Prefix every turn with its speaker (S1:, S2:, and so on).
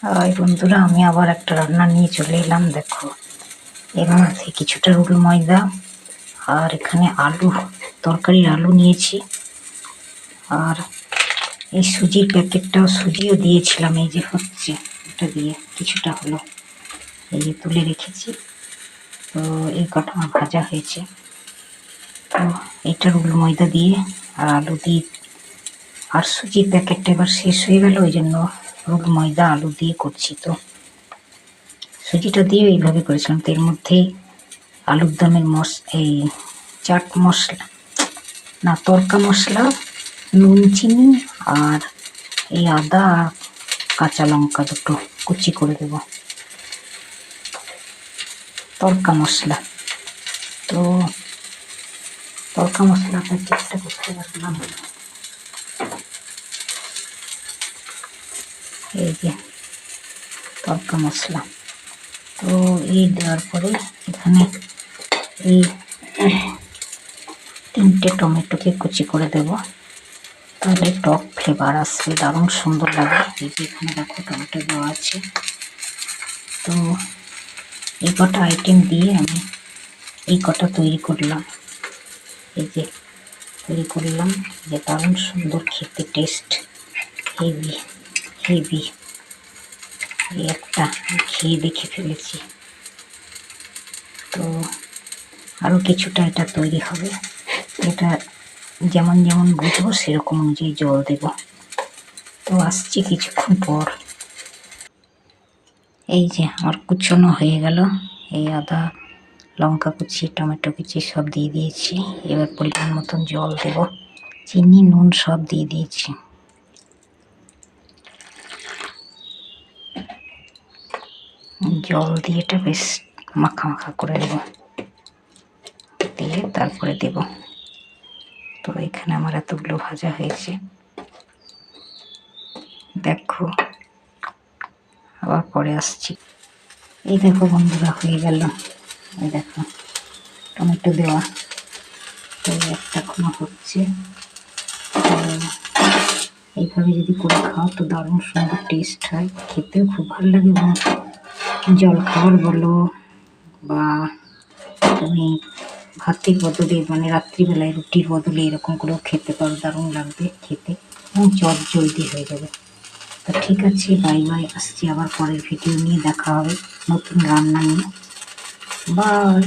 S1: High বন্ধুরা, আমি আবার একটা রান্না নিয়ে চলে এলাম। দেখো, এর মধ্যে কিছুটা রুল ময়দা আর এখানে আলু, তরকারির আলু নিয়েছি। আর এই সুজির প্যাকেটটাও, সুজিও দিয়েছিলাম। এই যে হচ্ছে, এটা দিয়ে কিছুটা হলো, এই যে তুলে রেখেছি। তো এই কটা আমার ভাজা হয়েছে। তো এটা রুল ময়দা দিয়ে আর আলু দিয়ে, আর সুজির প্যাকেটটা এবার শেষ হয়ে গেল, ওই জন্য রুল ময়দা আলু দিয়ে করছি। তো সুজিটা দিয়ে এইভাবে করেছিলাম। তো এর মধ্যে আলুর দমের এই চাট মশলা, না তড়কা মশলা, নুন চিনি আর এই আদা আর কাঁচা লঙ্কা দুটো কুচি করে দেব, তড়কা মশলা। তো তড়কা মশলাটা চেষ্টা করতে পারলাম। এই যে তড়কা মশলা। তো এই দেওয়ার পরে এখানে এই 3টে টমেটোকে কুচি করে দেব, তাহলে টক ফ্লেভার আসবে, দারুণ সুন্দর লাগে। এই যে এখানে দেখো টমেটো দেওয়া আছে। তো এই কটা আইটেম দিয়ে আমি এই কটা তৈরি করলাম। এই যে তৈরি করলাম, যে দারুণ সুন্দর খেতে, টেস্ট হেভি হেভি। এই একটা খেয়ে দেখে ফেলেছি। তো আরও কিছুটা এটা তৈরি হবে। এটা যেমন যেমন বুঝবো সেরকম অনুযায়ী জল দেব। তো আসছি কিছুক্ষণ পর। এই যে আমার কুচনো হয়ে গেল। এই আদা, লঙ্কা কুচি, টমেটো কুচি সব দিয়ে দিয়েছি। এবার পরিমাণ মতন জল দেব, চিনি নুন সব দিয়ে দিয়েছি। জল দিয়ে এটা বেশ মাখা মাখা করে দেব, দিয়ে তারপরে দেব। তো এখানে আমার এতগুলো ভাজা হয়েছে, দেখো আবার পরে আসছি। এই দেখো বন্ধুরা, হয়ে গেল। এই দেখো টমেটো দেওয়া, তো একটা এখনো হচ্ছে। এইভাবে যদি করে খাও তো দারুণ সুন্দর টেস্ট হয়, খেতেও খুব ভালো লাগে। এবং জল খাবার বলো বা তুমি ভাতের বদলে, মানে রাত্রিবেলায় রুটির বদলে এরকম করেও খেতে পারো, দারুণ লাগবে খেতে এবং চট জলদি হয়ে যাবে। তো ঠিক আছে, বাই বাই। আসছি আবার পরের ভিডিও নিয়ে, দেখা হবে নতুন রান্না নিয়ে। বাই।